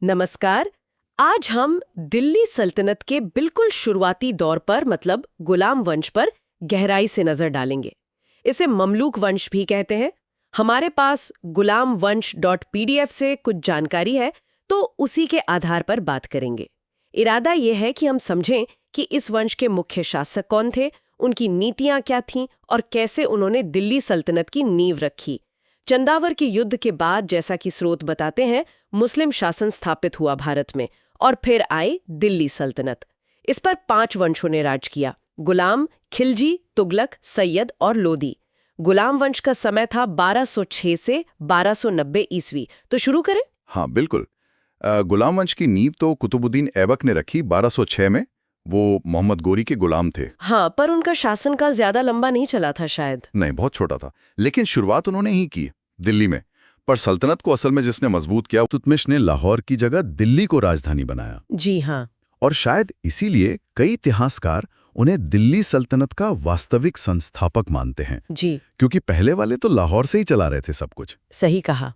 नमस्कार। आज हम दिल्ली सल्तनत के बिल्कुल शुरुआती दौर पर मतलब गुलाम वंश पर गहराई से नजर डालेंगे। इसे ममलूक वंश भी कहते हैं। हमारे पास gulamvansh.pdf से कुछ जानकारी है, तो उसी के आधार पर बात करेंगे। इरादा यह है कि हम समझें कि इस वंश के मुख्य शासक कौन थे, उनकी नीतियां क्या थीं और कैसे उन्होंने दिल्ली सल्तनत की नींव रखी। चंदावर के युद्ध के बाद, जैसा कि स्रोत बताते हैं, मुस्लिम शासन स्थापित हुआ भारत में और फिर आई दिल्ली सल्तनत। इस पर 5 वंशों ने राज किया: गुलाम, खिलजी, तुगलक, सैयद और लोदी। गुलाम वंश का समय था 1206 से 1290 ईस्वी। तो शुरू करें। हाँ बिल्कुल। गुलाम वंश की नींव तो कुतुबुद्दीन ऐबक ने रखी 1206 में। वो मोहम्मद गोरी के गुलाम थे। हाँ, पर उनका शासनकाल ज्यादा लंबा नहीं चला था शायद। नहीं, बहुत छोटा था, लेकिन शुरुआत उन्होंने ही की दिल्ली में। पर सल्तनत को असल में जिसने मजबूत किया, इल्तुतमिश ने लाहौर की जगह दिल्ली को राजधानी बनाया। जी हाँ। और शायद इसीलिए कई इतिहासकार उन्हें दिल्ली सल्तनत का वास्तविक संस्थापक मानते हैं। जी, क्योंकि पहले वाले तो लाहौर से ही चला रहे थे सब कुछ। सही कहा।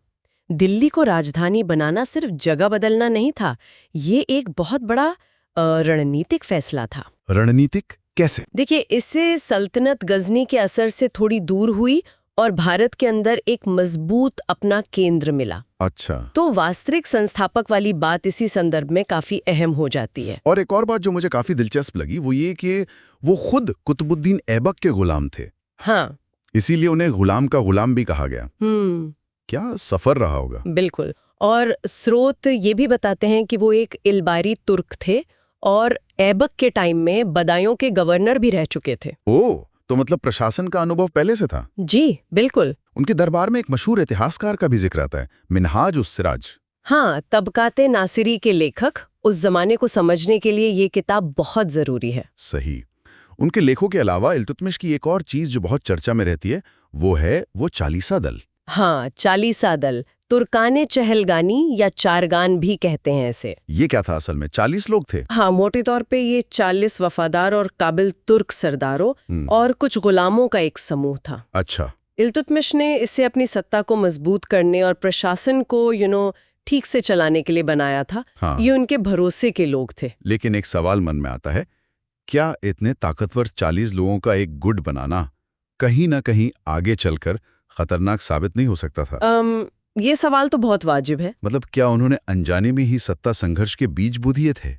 दिल्ली को राजधानी बनाना सिर्फ जगह बदलना नहीं था, ये एक बहुत बड़ा रणनीतिक फैसला था। रणनीतिक कैसे? देखिए, इससे सल्तनत गजनी के असर से थोड़ी दूर हुई और भारत के अंदर एक मजबूत अपना केंद्र मिला। अच्छा। तो वास्तविक संस्थापक वाली बात इसी संदर्भ में काफी अहम हो जाती है। और एक और बात जो मुझे काफी दिलचस्प लगी वो ये कि वो खुद कुतुबुद्दीन ऐबक के गुलाम थे। हाँ। इसीलिए उन्हें गुलाम का गुलाम भी कहा गया। क्या सफर रहा होगा। बिल्कुल। और स्रोत ये भी बताते हैं कि वो एक इलबारी तुर्क थे और ऐबक के टाइम में बदायूं के गवर्नर भी रह चुके थे। ओह, तो मतलब प्रशासन का अनुभव पहले से था। जी बिल्कुल। उनके दरबार में एक मशहूर इतिहासकार का भी जिक्र आता है, मिन्हाज उस सिराज। हाँ, तबकाते नासिरी के लेखक। उस जमाने को समझने के लिए ये किताब बहुत जरूरी है। सही। उनके लेखों के अलावा इल्तुतमिश की एक और चीज जो बहुत चर्चा में रहती है वो चालीसा दल। हाँ, चालीसा दल, तुर्काने चहलगानी या चारगान भी कहते हैं इसे। ये क्या था असल में? 40 लोग थे। हाँ, मोटे तौर पे ये 40 वफादार और काबिल तुर्क सरदारों और कुछ गुलामों का एक समूह था। अच्छा। इल्तुतमिश ने इसे अपनी सत्ता को मजबूत करने और प्रशासन को ठीक से चलाने के लिए बनाया था। हाँ। ये उनके भरोसे के लोग थे। लेकिन एक सवाल मन में आता है, क्या इतने ताकतवर 40 लोगों का एक गुट बनाना कहीं ना कहीं आगे चलकर खतरनाक साबित नहीं हो सकता था? ये सवाल तो बहुत वाजिब है। मतलब क्या उन्होंने अनजाने में ही सत्ता संघर्ष के बीज बो दिए थे?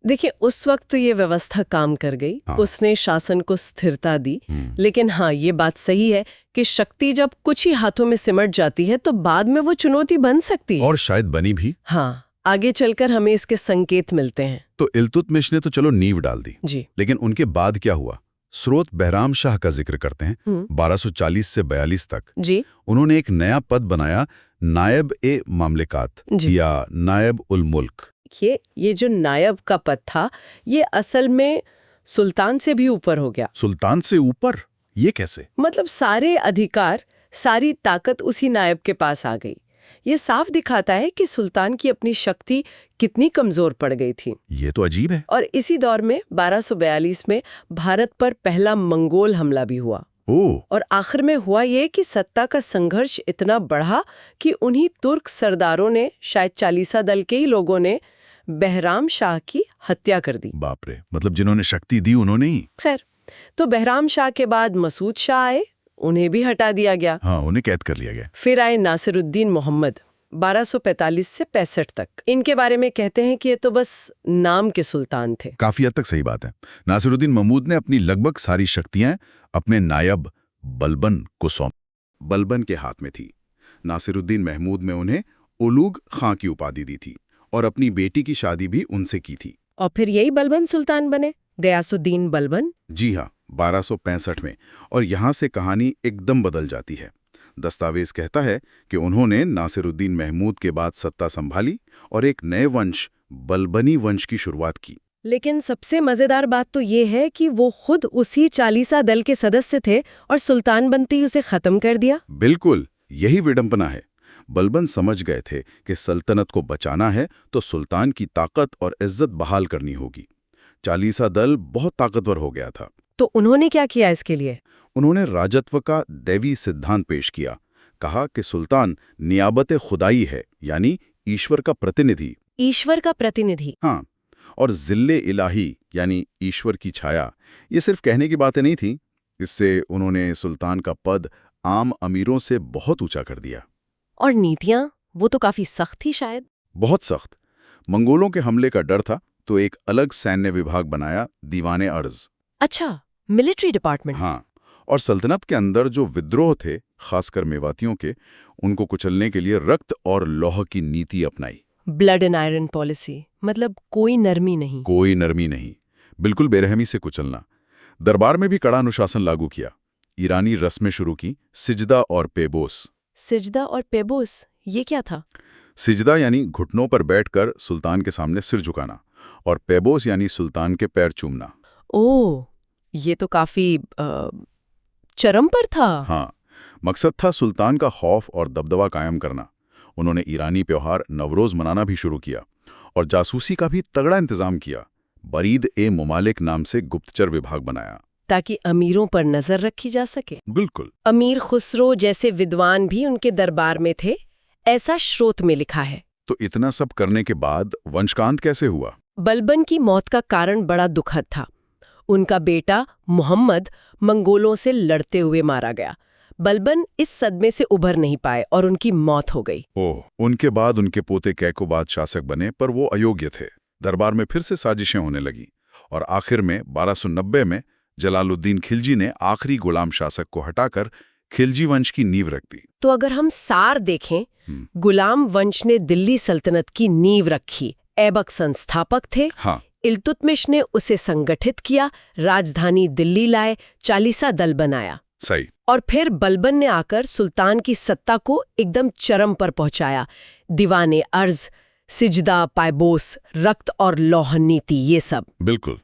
देखिए, उस वक्त तो ये व्यवस्था काम कर गई। हाँ। उसने शासन को स्थिरता दी। लेकिन हाँ, ये बात सही है कि शक्ति जब कुछ ही हाथों में सिमट जाती है तो बाद में वो चुनौती बन सकती है। और शायद बनी भी। हाँ, आगे चलकर हमें इसके संकेत मिलते हैं। तो इल्तुतमिश ने तो चलो नींव डाल दी जी। लेकिन उनके बाद क्या हुआ? स्रोत बहराम शाह का जिक्र करते हैं 1240 से 42 तक। जी। उन्होंने एक नया पद बनाया, नायब ए मामलिकात या नायब उल मुल्क। ये जो नायब का पद था, ये असल में सुल्तान से भी ऊपर हो गया। सुल्तान से ऊपर? ये कैसे? मतलब सारे अधिकार, सारी ताकत उसी नायब के पास आ गई। ये साफ दिखाता है कि सुल्तान की अपनी शक्ति कितनी कमजोर पड़ गई थी। ये तो अजीब है। और इसी दौर में 1242 में भारत पर पहला मंगोल हमला भी हुआ। और आखिर में हुआ ये कि सत्ता का संघर्ष इतना बढ़ा कि उन्हीं तुर्क सरदारों ने, शायद चालीसा दल के ही लोगों ने, बहराम शाह की हत्या कर दी। बाप रे, मतलब जिन्होंने शक्ति दी उन्होंने ही। खैर, तो बहराम शाह के बाद मसूद शाह आए, उन्हें भी हटा दिया गया। हाँ, उन्हें कैद कर लिया गया। फिर आए नासिरुद्दीन मोहम्मद 1245 से 65 तक। इनके बारे में कहते हैं कि ये तो बस नाम के सुल्तान थे। काफी हद तक सही बात है। नासिरुद्दीन महमूद ने अपनी लगभग सारी शक्तियां अपने नायब बलबन को सौंप। बलबन के हाथ में थी। नासिरुद्दीन महमूद में उन्हें उलूग खां की उपाधि दी थी और अपनी बेटी की शादी भी उनसे की थी। और फिर यही बलबन सुल्तान बने, गयासुद्दीन बलबन। जी हाँ, 1265 में। और यहाँ से कहानी एकदम बदल जाती है। दस्तावेज कहता है कि उन्होंने नासिरुद्दीन महमूद के बाद सत्ता संभाली और एक नए वंश, बलबनी वंश की शुरुआत की। लेकिन सबसे मजेदार बात तो ये है कि वो खुद उसी चालीसा दल के सदस्य थे और सुल्तान बनते ही उसे खत्म कर दिया। बिल्कुल, यही विडंबना है। बलबन समझ गए थे कि सल्तनत को बचाना है तो सुल्तान की ताकत और इज्जत बहाल करनी होगी। चालीसा दल बहुत ताकतवर हो गया था। तो उन्होंने क्या किया इसके लिए? उन्होंने राजत्व का दैवी सिद्धांत पेश किया। कहा कि सुल्तान नियाबत खुदाई है, यानी ईश्वर का प्रतिनिधि। ईश्वर का प्रतिनिधि। हाँ, और जिल्ले इलाही यानी ईश्वर की छाया, ये सिर्फ कहने की बातें नहीं थी। इससे उन्होंने सुल्तान का पद आम अमीरों से बहुत ऊंचा कर दिया। और नीतियां, वो तो काफी सख्त थी शायद। बहुत सख्त। मंगोलों के हमले का डर था तो एक अलग सैन्य विभाग बनाया, दीवाने अर्ज। अच्छा, मिलिट्री डिपार्टमेंट। हाँ, और सल्तनत के अंदर जो विद्रोह थे, खासकर मेवातियों के, उनको कुचलने के लिए रक्त और लौह की नीति अपनाई। ब्लड एंड आयरन पॉलिसी, मतलब कोई नरमी नहीं। कोई नरमी नहीं, बिल्कुल बेरहमी से कुचलना। दरबार में भी कड़ा अनुशासन लागू किया। ईरानी रस्में शुरू की, सिजदा और पेबोस। सिजदा और पेबोस, ये क्या था? सिजदा यानी घुटनों पर बैठकर सुल्तान के सामने सिर झुकाना, और पेबोस यानी सुल्तान के पैर चूमना। ओह, ये तो काफी चरम पर था। हाँ, मकसद था सुल्तान का खौफ और दबदबा कायम करना। उन्होंने ईरानी त्योहार नवरोज मनाना भी शुरू किया और जासूसी का भी तगड़ा इंतजाम किया। बरीद ए मुमालिक नाम से गुप्तचर विभाग बनाया, ताकि अमीरों पर नजर रखी जा सके। बिल्कुल। अमीर खुसरो जैसे विद्वान भी उनके दरबार में थे, ऐसा स्रोत में लिखा है। तो इतना सब करने के बाद वंशकांत कैसे हुआ? बलबन की मौत का कारण बड़ा दुखद था। उनका बेटा मुहम्मद मंगोलों से लड़ते हुए मारा गया। बलबन इस सदमे से उभर नहीं पाए और उनकी मौत हो गई। ओह, उनके बाद उनके पोते कैकोबाद शासक बने, पर वो अयोग्य थे। दरबार में फिर से साजिशें होने लगी और आखिर में 1290 में जलालुद्दीन खिलजी ने आखिरी गुलाम शासक को हटाकर खिलजी वंश की नींव रख दी। तो अगर हम सार देखें, गुलाम वंश ने दिल्ली सल्तनत की नींव रखी। ऐबक संस्थापक थे। हाँ, इल्तुतमिश ने उसे संगठित किया, राजधानी दिल्ली लाए, चालीसा दल बनाया। सही। और फिर बलबन ने आकर सुल्तान की सत्ता को एकदम चरम पर पहुंचाया। दीवाने अर्ज, सिजदा, पायबोस, रक्त और लौह नीति, ये सब। बिल्कुल।